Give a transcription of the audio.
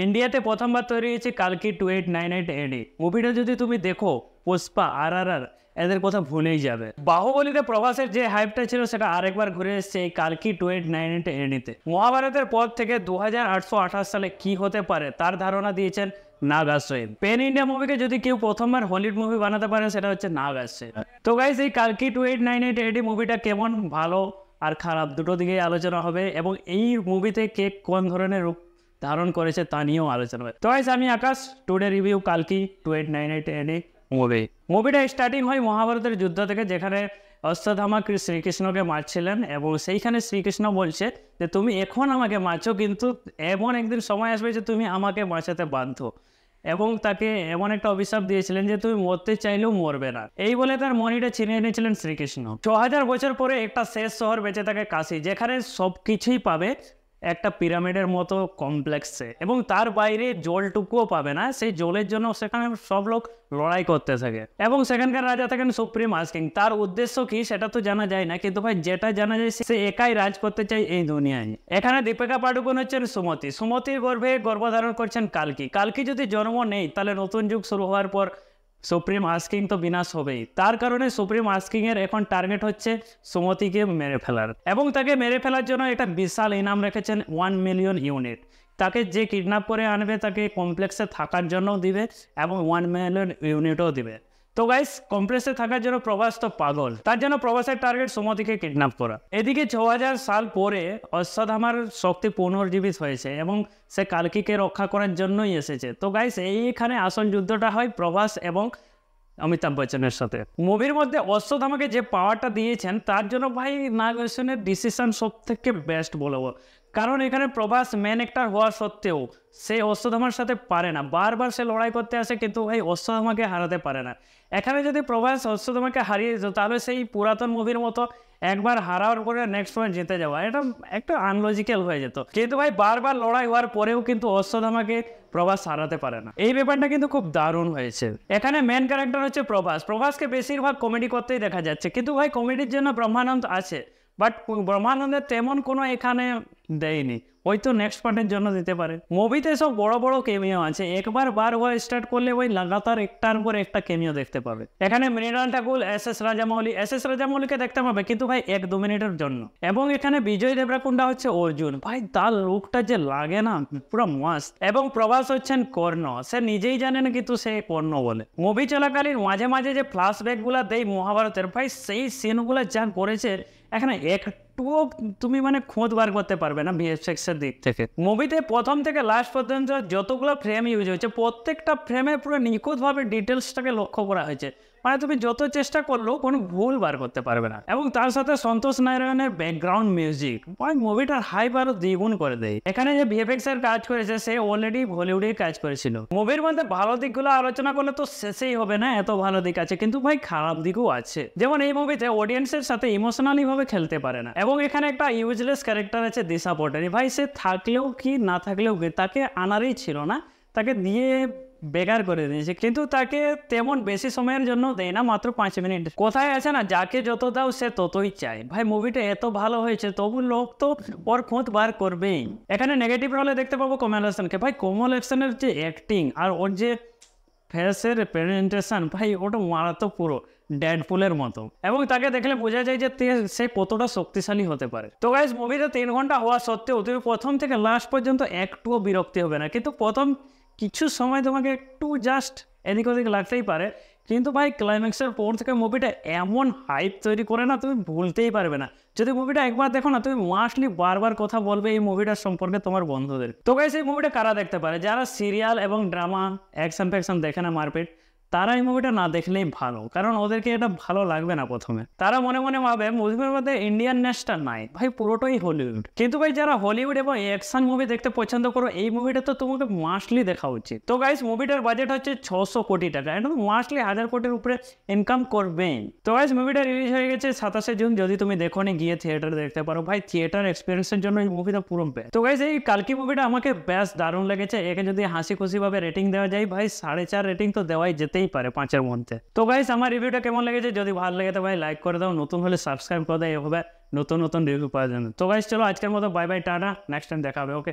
ইন্ডিয়াতে প্রথমবার তৈরি হয়েছে কালকি 2898 এডি। মুভিটা যদি তুমি দেখো, পুষ্পা, RRR এদের কথা ভুলেই যাবে। বাহুবলীতে প্রভাসের যে হাইপটা ছিল সেটা আরেকবার ঘুরে এসেছে এই কালকি 2898 এডিতে। মহাভারতের পর থেকে 2828 সালে কি হতে পারে তার ধারণা দিয়েছেন নাগ আশ্রয়। পেন ইন্ডিয়া মুভিকে যদি কেউ প্রথমবার হলিউড মুভি বানাতে পারে সেটা হচ্ছে নাগ আশ্রয়। তো গাইস, এই কালকি 2898 এডি মুভিটা কেমন, ভালো আর খারাপ দুটো দিকেই আলোচনা হবে, এবং এই মুভিতে কে কোন ধরনের রূপ ধারণ করেছে তা নিয়েও আলোচনা হবে। তো গাইস, আমি আকাশ, টুডে রিভিউ কালকি 2898 এডি মুভি। মুভিটা স্টার্টিং হয় মহাভারতের যুদ্ধ থেকে, যেখানে অশ্বত্থামা শ্রীকৃষ্ণকে মারছিলেন, এবং সেইখানে শ্রীকৃষ্ণ বলছে যে তুমি এখন আমাকে মারছো, কিন্তু এমন একদিন সময় আসবে যে তুমি আমাকে বাঁচাতে বাধ্য, এবং তাকে এমন একটা অভিশাপ দিয়েছিলেন যে তুমি মরতে চাইলেও মরবে না। এই বলে তার মনিটা ছিনিয়ে নিয়েছিলেন শ্রীকৃষ্ণ। 6000 বছর পরে একটা শেষ শহর বেঁচে থাকে কাশী, যেখানে সব কিছুই পাবে একটা পিরামিডের মতো কমপ্লেক্সে, এবং তার বাইরে জলটুকুও পাবে না। সেই জলের জন্য সেখানে সব লোক লড়াই করতে থাকে, এবং সেখানকার রাজা থাকেন সুপ্রিম আস্কিং। তার উদ্দেশ্য কি সেটা তো জানা যায় না, কিন্তু ভাই যেটা জানা যায় সে একাই রাজ করতে চায় এই দুনিয়ায়। এখানে দীপিকা পাডুকোন হচ্ছেন সুমতি, সুমতির গর্ভে গর্ভধারণ করছেন কালকি। কালকি যদি জন্ম নেই তাহলে নতুন যুগ শুরু হওয়ার পর সুপ্রিম আস্কিং তো বিনাশ হবেই। তার কারণে সুপ্রিম আস্কিং এর এখন টার্গেট হচ্ছে সুমতিকে মেরে ফেলার, এবং তাকে মেরে ফেলার জন্য একটা বিশাল ইনাম রেখেছেন 1 মিলিয়ন ইউনিট। তাকে যে কিডন্যাপ করে আনবে তাকে কমপ্লেক্সে থাকার জন্য দিবে, এবং 1 মিলিয়ন ইউনিটও দিবে। তো গাইস, কমপ্লেক্সে থাকার জন্য প্রভাস তো পাগল, তার জন্য প্রভাসের টার্গেট সুমতিকে কিডন্যাপ করা। এদিকে 6000 সাল পরে অশ্বত্থামার শক্তি পুনর্জীবিত হয়েছে, এবং সে কালকিকে রক্ষা করার জন্যই এসেছে। তো গাইস, এইখানে আসল যুদ্ধটা হয় প্রভাস এবং অমিতাভ বচ্চনের সাথে। মুভির মধ্যে অশ্বত্থামাকে যে পাওয়ারটা দিয়েছেন তার জন্য ভাই নাগ অশ্বিনের ডিসিশন সব থেকে বেস্ট বলবো, কারণ এখানে প্রভাস মেন অ্যাক্টর হওয়া সত্ত্বেও সে অশ্বত্থামার সাথে পারে না। বারবার সে লড়াই করতে আসে, কিন্তু ভাই অশ্বত্থামাকে হারাতে পারে না। এখানে যদি প্রভাস অশ্বত্থামাকে হারিয়ে যেত তাহলে সেই পুরাতন মুভির মতো একবার হারার পরে নেক্সট বার জিতে যাওয়া, এটা একটা আনলজিক্যাল হয়ে যেত। কিন্তু ভাই বারবার লড়াই হওয়ার পরেও কিন্তু অশ্বত্থামাকে প্রভাস হারাতে পারে না। এই ব্যাপারটা কিন্তু খুব দারুণ হয়েছে। এখানে মেন ক্যারেক্টার হচ্ছে প্রভাস। প্রভাসকে বেশিরভাগ কমেডি করতেই দেখা যাচ্ছে, কিন্তু ভাই কমেডির জন্য ব্রহ্মানন্দ আছে, বাট ব্রহ্মানন্দের তেমন কোনো এখানে দেয়নি, হয়তো নেক্সট পার্টের জন্য দিতে পারে। মুভিতে সব বড় বড় কেমিও আছে, একবার বার হওয়া স্টার্ট করলে ওই লাগাতার একটার পর একটা কেমিও দেখতে পাবে। এখানে মৃণাল ঠাকুর, SS রাজামৌলিকে দেখতে পাবে, কিন্তু ভাই 1-2 মিনিটের জন্য। এবং এখানে বিজয় দেবরাকুন্ডা হচ্ছে অর্জুন, ভাই তার লুকটা যে লাগে না পুরো মাস্ট। এবং প্রভাস হচ্ছেন কর্ণ, সে নিজেই জানে না কিন্তু সে কর্ণ বলে। মুভি চলাকালীন মাঝে মাঝে যে ফ্ল্যাশব্যাক গুলা দেয় মহাভারতের, ভাই সেই সিনগুলো যা করেছে এখানে একটুও তুমি মানে খোঁজ বার করতে পারবে না VFX এর দিক থেকে। মুভিতে প্রথম থেকে লাস্ট পর্যন্ত যতগুলো ফ্রেম ইউজ হয়েছে প্রত্যেকটা ফ্রেমে পুরো নিখুঁতভাবে ডিটেলসটাকে লক্ষ্য করা হয়েছে, মানে তুমি যত চেষ্টা করলেও কোনো ভুল বার করতে পারবে না। এবং তার সাথে সন্তোষ নারায়ণের ব্যাকগ্রাউন্ড মিউজিক মুভিটার হাইপ আরো দ্বিগুণ করে দেয়। এখানে যে VFX এর কাজ করেছে সে অলরেডি বলিউডে কাজ করেছিল। মুভির মধ্যে ভালো দিকগুলো আলোচনা করলে তো শেষেই হবে না, এত ভালো দিক আছে, কিন্তু ভাই খারাপ দিকও আছে। যেমন এই মুভিতে অডিয়েন্সের সাথে ইমোশনালি ভাবে খেলতে পারে না, এবং এখানে একটা ইউজলেস ক্যারেক্টার আছে দিশা পটানি। ভাই সে থাকলেও কি না থাকলেও কি, তাকে আনারই ছিল না, তাকে দিয়ে বেকার করে দিয়েছে, কিন্তু তাকে তেমন বেশি সময়ের জন্য দেয় না, মাত্র 5 মিনিট। কোথায় আছে না, যাকে যত দাও সে ততই চায়। ভাই মুভিটা এত ভালো হয়েছে তবু লোক তো ওর খোঁজ বার করবেই। এখানে নেগেটিভ রোলে দেখতে পাবো কমল হাসানকে। ভাই কমল হাসানের যে অ্যাক্টিং আর ওর যে ফেসের প্রেজেন্টেশন, ভাই ওটা মারাত্মক, পুরো ডেডপুলের মতো, এবং তাকে দেখলে বোঝা যায় যে সে কতটা শক্তিশালী হতে পারে। তো গাইস, মুভিটা 3 ঘন্টা হওয়া সত্ত্বেও তুমি প্রথম থেকে লাস্ট পর্যন্ত একটুও বিরক্তি হবে না, কিন্তু প্রথম কিছু সময় তোমাকে একটু জাস্ট এদিক ওদিক লাগতেই পারে, কিন্তু ভাই ক্লাইম্যাক্সের পর থেকে মুভিটা এমন হাইপ তৈরি করে না তুমি ভুলতেই পারবে না। যদি মুভিটা একবার দেখো না, তুমি মাস্টলি বারবার কথা বলবে এই মুভিটার সম্পর্কে তোমার বন্ধুদের। তো গাইস, এই মুভিটা কারা দেখতে পারে? যারা সিরিয়াল এবং ড্রামা, অ্যাকশন ফ্যাকশন দেখে না, মারপিট, তারা এই মুভিটা না দেখলেই ভালো, কারণ ওদেরকে এটা ভালো লাগবে না প্রথমে। তারা মনে মনে ভাবে মুভির মধ্যে ইন্ডিয়ান নেসটা নাই, ভাই পুরোটাই হলিউড। কিন্তু ভাই যারা হলিউড এবং অ্যাকশন মুভি দেখতে পছন্দ করো, এই মুভিটা তো তোমাকে মাস্টলি দেখা উচিত। তো গাইস, মুভিটার বাজেট হচ্ছে 600 কোটি টাকা, এটা মাস্টলি 1000 কোটির উপরে ইনকাম করবেই। তো গাইস, মুভিটা রিলিজ হয়ে গেছে 27শে জুন। যদি তুমি দেখো নি, গিয়ে থিয়েটারে দেখতে পারো। ভাই থিয়েটার এক্সপিরিয়েন্সের জন্য এই মুভিটা পুরো বেস্ট। তো গাইস, এই কালকি মুভিটা আমাকে বেশ দারুণ লেগেছে। একে যদি হাসি খুশি ভাবে রেটিং দেওয়া যায়, ভাই 4.5 রেটিং তো দেওয়াই যেতেই পারে 5-এর মধ্যে। তো গাইস, আমার রিভিউটা কেমন লেগেছে? যদি ভালো লেগে তো ভাই লাইক করে দাও, নতুন হলে সাবস্ক্রাইব করে দাও, এভাবে নতুন নতুন রিভিউ পাওয়ার জন্য। তো গাইস, চলো আজকের মতো bye bye, tata, next time দেখা হবে। ওকে।